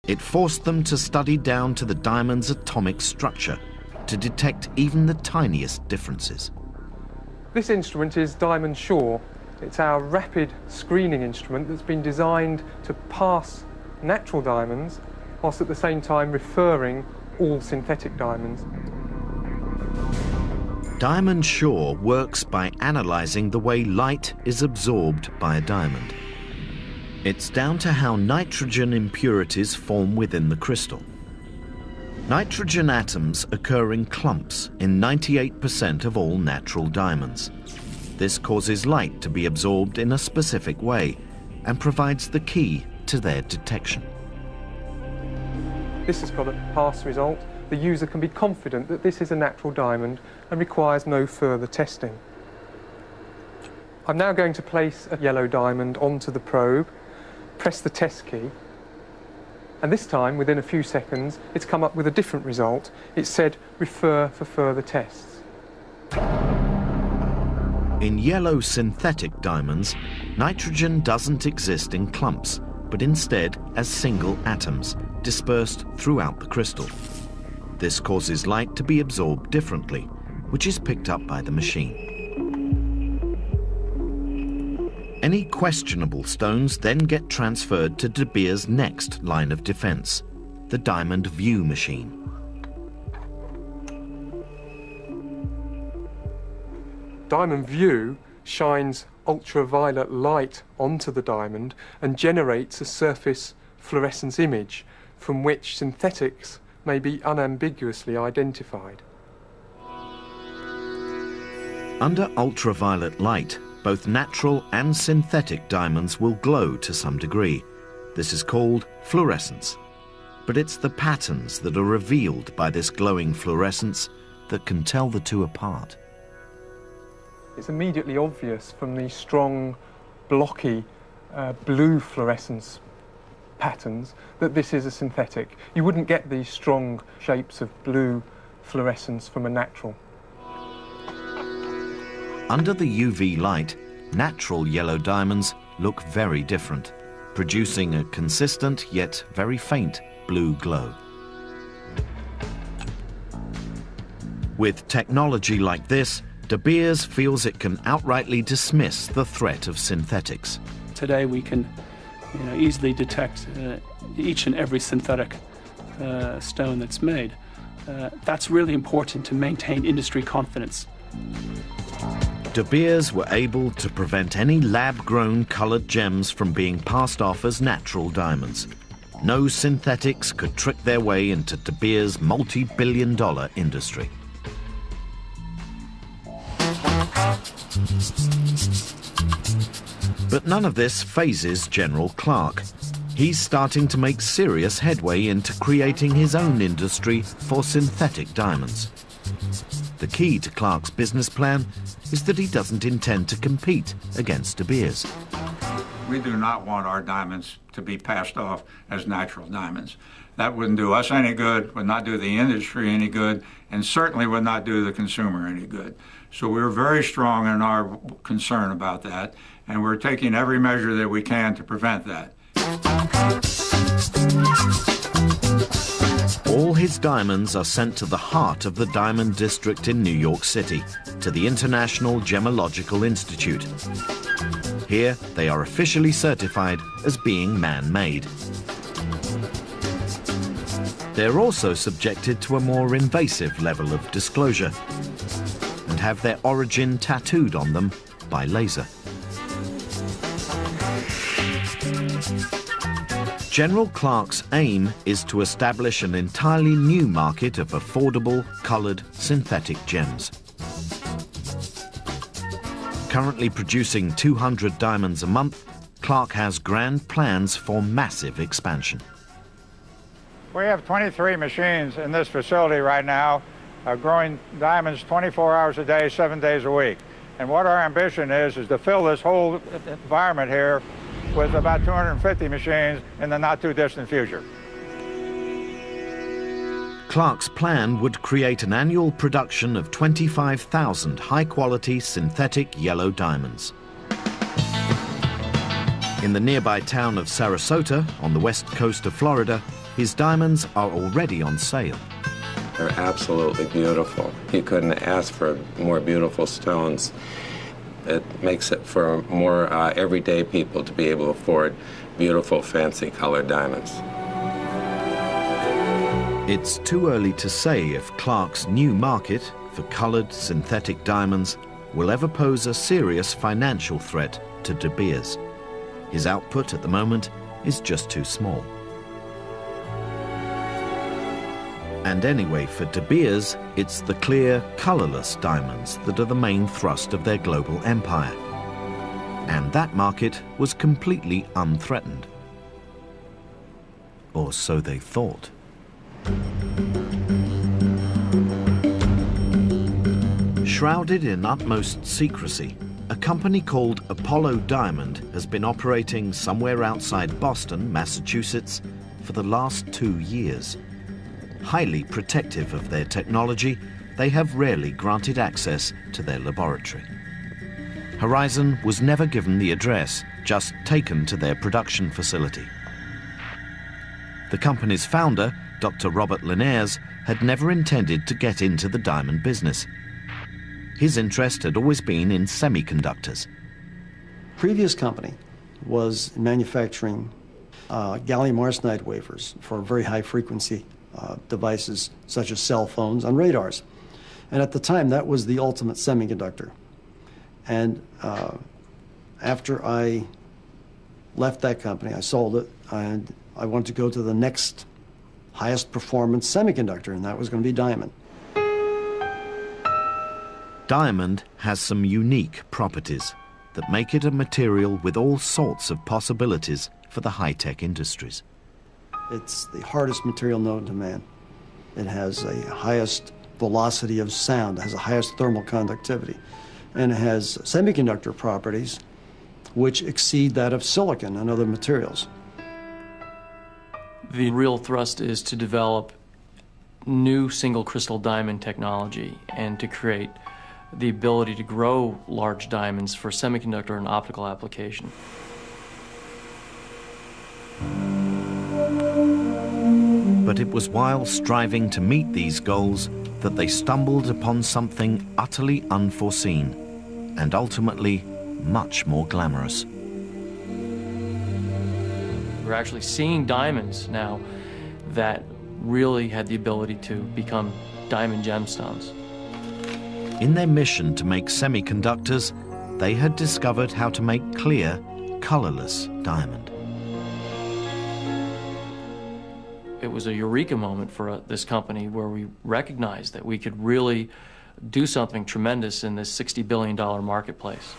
It forced them to study down to the diamond's atomic structure to detect even the tiniest differences. This instrument is Diamond Sure. It's our rapid screening instrument that's been designed to pass natural diamonds whilst at the same time referring all synthetic diamonds. Diamond Sure works by analysing the way light is absorbed by a diamond. It's down to how nitrogen impurities form within the crystal. Nitrogen atoms occur in clumps in 98% of all natural diamonds. This causes light to be absorbed in a specific way and provides the key to their detection. This has got a pass result. The user can be confident that this is a natural diamond and requires no further testing. I'm now going to place a yellow diamond onto the probe, press the test key, and this time, within a few seconds, it's come up with a different result. It said, refer for further tests. In yellow synthetic diamonds, nitrogen doesn't exist in clumps, but instead as single atoms, dispersed throughout the crystal. This causes light to be absorbed differently, which is picked up by the machine. Any questionable stones then get transferred to De Beers' next line of defense, the Diamond View machine. Diamond View shines ultraviolet light onto the diamond and generates a surface fluorescence image from which synthetics may be unambiguously identified. Under ultraviolet light, both natural and synthetic diamonds will glow to some degree. This is called fluorescence. But it's the patterns that are revealed by this glowing fluorescence that can tell the two apart. It's immediately obvious from the strong, blocky blue fluorescence patterns that this is a synthetic. You wouldn't get these strong shapes of blue fluorescence from a natural. Under the UV light, natural yellow diamonds look very different, producing a consistent yet very faint blue glow. With technology like this, De Beers feels it can outrightly dismiss the threat of synthetics. Today we can easily detect each and every synthetic stone that's made. That's really important to maintain industry confidence. De Beers were able to prevent any lab-grown coloured gems from being passed off as natural diamonds. No synthetics could trick their way into De Beers' multi-billion-dollar industry. But none of this phases General Clark. He's starting to make serious headway into creating his own industry for synthetic diamonds. The key to Clark's business plan is that he doesn't intend to compete against De Beers. We do not want our diamonds to be passed off as natural diamonds. That wouldn't do us any good, would not do the industry any good, and certainly would not do the consumer any good. So we're very strong in our concern about that, and we're taking every measure that we can to prevent that. All his diamonds are sent to the heart of the Diamond District in New York City, to the International Gemological Institute. Here, they are officially certified as being man-made. They're also subjected to a more invasive level of disclosure and have their origin tattooed on them by laser. General Clark's aim is to establish an entirely new market of affordable, coloured synthetic gems. Currently producing 200 diamonds a month, Clark has grand plans for massive expansion. We have 23 machines in this facility right now, growing diamonds 24 hours a day, 7 days a week. And what our ambition is to fill this whole environment here with about 250 machines in the not-too-distant future. Clark's plan would create an annual production of 25,000 high-quality synthetic yellow diamonds. In the nearby town of Sarasota, on the west coast of Florida, His diamonds are already on sale. They're absolutely beautiful. You couldn't ask for more beautiful stones. It makes it for more everyday people to be able to afford beautiful, fancy colored diamonds. It's too early to say if Clark's new market for colored synthetic diamonds will ever pose a serious financial threat to De Beers. His output at the moment is just too small. And anyway, for De Beers, it's the clear, colorless diamonds that are the main thrust of their global empire. And that market was completely unthreatened. Or so they thought. Shrouded in utmost secrecy, a company called Apollo Diamond has been operating somewhere outside Boston, Massachusetts, for the last 2 years. Highly protective of their technology, they have rarely granted access to their laboratory. Horizon was never given the address, just taken to their production facility. The company's founder, Dr. Robert Linares, had never intended to get into the diamond business. His interest had always been in semiconductors. Previous company was manufacturing gallium arsenide wafers for very high frequency devices such as cell phones and radars. And at the time, that was the ultimate semiconductor. And after I left that company, I sold it, and I wanted to go to the next highest performance semiconductor, and that was going to be diamond. Diamond has some unique properties that make it a material with all sorts of possibilities for the high-tech industries. It's the hardest material known to man. It has the highest velocity of sound, it has the highest thermal conductivity, and it has semiconductor properties which exceed that of silicon and other materials. The real thrust is to develop new single crystal diamond technology and to create the ability to grow large diamonds for semiconductor and optical application. But it was while striving to meet these goals that they stumbled upon something utterly unforeseen and ultimately much more glamorous. We're actually seeing diamonds now that really had the ability to become diamond gemstones. In their mission to make semiconductors, they had discovered how to make clear, colorless diamond. It was a eureka moment for this company where we recognized that we could really do something tremendous in this $60 billion marketplace.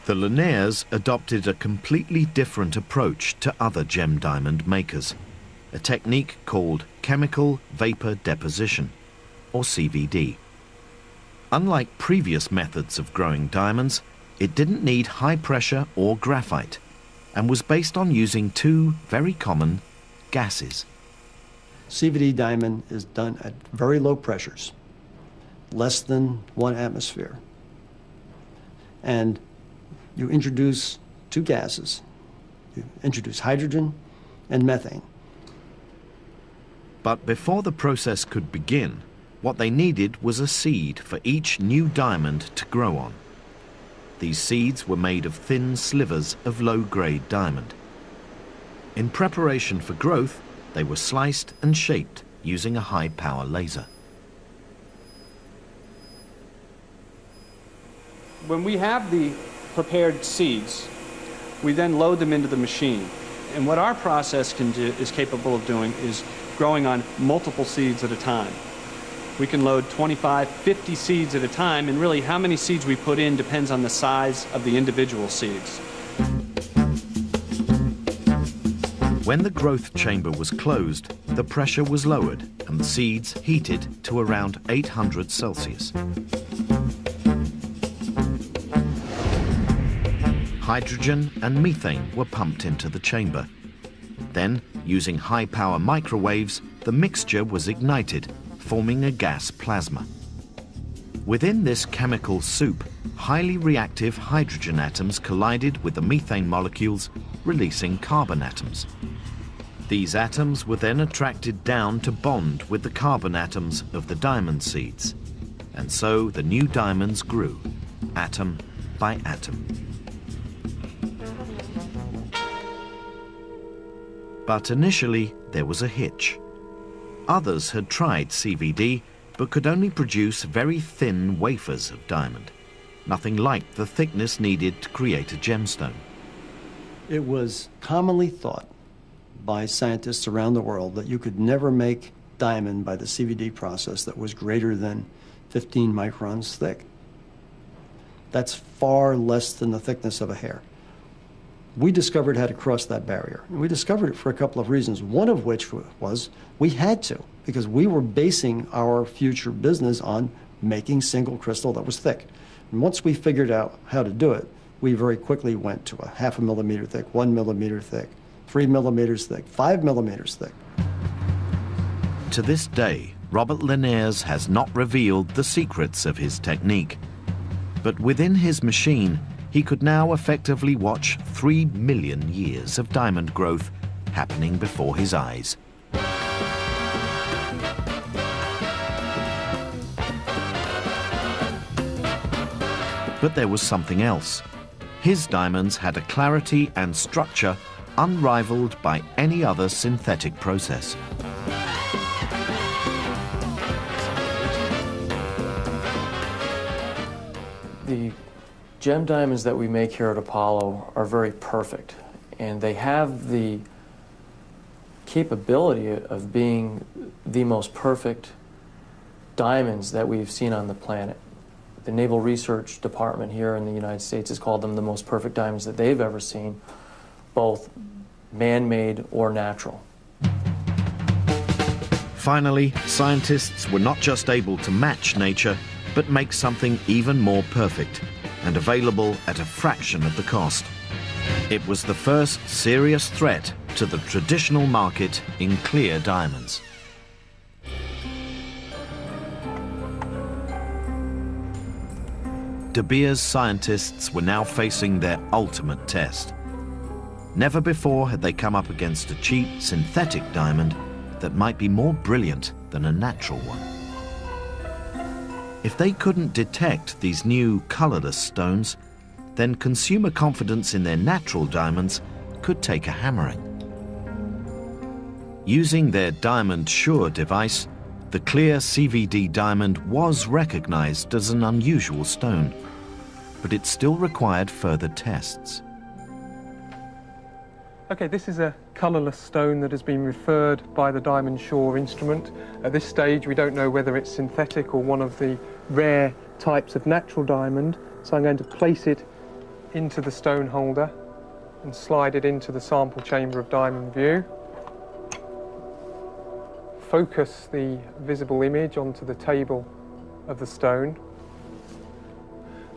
The Linares adopted a completely different approach to other gem diamond makers, a technique called chemical vapor deposition, or CVD. Unlike previous methods of growing diamonds, it didn't need high pressure or graphite, and was based on using two very common gases. CVD diamond is done at very low pressures, less than 1 atmosphere. And you introduce two gases. You introduce hydrogen and methane. But before the process could begin, what they needed was a seed for each new diamond to grow on. These seeds were made of thin slivers of low-grade diamond. In preparation for growth, they were sliced and shaped using a high-power laser. When we have the prepared seeds, we then load them into the machine. And what our process is capable of doing is growing on multiple seeds at a time. We can load 25, 50 seeds at a time, and really how many seeds we put in depends on the size of the individual seeds. When the growth chamber was closed, the pressure was lowered and the seeds heated to around 800 Celsius. Hydrogen and methane were pumped into the chamber. Then, using high-power microwaves, the mixture was ignited, forming a gas plasma. Within this chemical soup, highly reactive hydrogen atoms collided with the methane molecules, releasing carbon atoms. These atoms were then attracted down to bond with the carbon atoms of the diamond seeds. And so the new diamonds grew, atom by atom. But initially, there was a hitch. Others had tried CVD, but could only produce very thin wafers of diamond, nothing like the thickness needed to create a gemstone. It was commonly thought by scientists around the world that you could never make diamond by the CVD process that was greater than 15 microns thick. That's far less than the thickness of a hair. We discovered how to cross that barrier. And we discovered it for a couple of reasons, one of which was we had to, because we were basing our future business on making single crystal that was thick. And once we figured out how to do it, we very quickly went to a 0.5 millimeter thick, 1 millimeter thick, 3 millimeters thick, 5 millimeters thick. To this day, Robert Linares has not revealed the secrets of his technique. But within his machine, he could now effectively watch 3 million years of diamond growth happening before his eyes. But there was something else. His diamonds had a clarity and structure unrivaled by any other synthetic process. The gem diamonds that we make here at Apollo are very perfect, and they have the capability of being the most perfect diamonds that we've seen on the planet. The Naval Research Department here in the United States has called them the most perfect diamonds that they've ever seen, both man-made or natural. Finally, scientists were not just able to match nature, but make something even more perfect and available at a fraction of the cost. It was the first serious threat to the traditional market in clear diamonds. De Beers scientists were now facing their ultimate test. Never before had they come up against a cheap synthetic diamond that might be more brilliant than a natural one. If they couldn't detect these new colorless stones, then consumer confidence in their natural diamonds could take a hammering. Using their Diamond Sure device, the clear CVD diamond was recognized as an unusual stone, but it still required further tests. Okay, this is a colourless stone that has been referred by the Diamond Sure instrument. At this stage, we don't know whether it's synthetic or one of the rare types of natural diamond, so I'm going to place it into the stone holder and slide it into the sample chamber of Diamond View. Focus the visible image onto the table of the stone.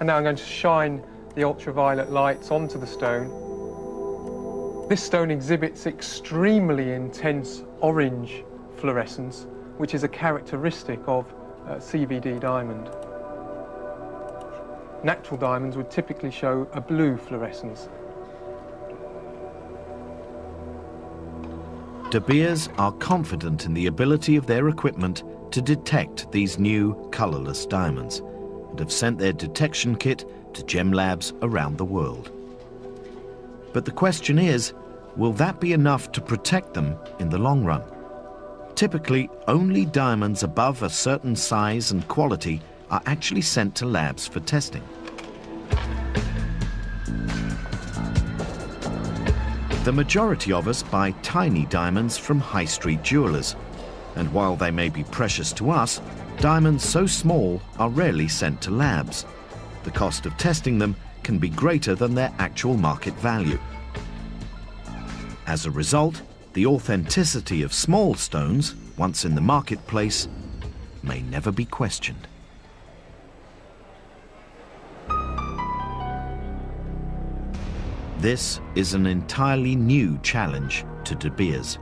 And now I'm going to shine the ultraviolet lights onto the stone. This stone exhibits extremely intense orange fluorescence, which is a characteristic of CVD diamond. Natural diamonds would typically show a blue fluorescence. De Beers are confident in the ability of their equipment to detect these new colorless diamonds and have sent their detection kit to gem labs around the world. But the question is, will that be enough to protect them in the long run? Typically, only diamonds above a certain size and quality are actually sent to labs for testing. The majority of us buy tiny diamonds from high street jewelers, and while they may be precious to us, diamonds so small are rarely sent to labs. The cost of testing them can be greater than their actual market value. As a result, the authenticity of small stones, once in the marketplace, may never be questioned. This is an entirely new challenge to De Beers.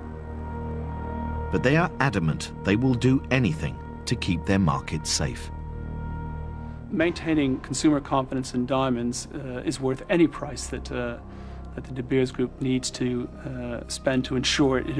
But they are adamant they will do anything to keep their market safe. Maintaining consumer confidence in diamonds is worth any price that the De Beers Group needs to spend to ensure it is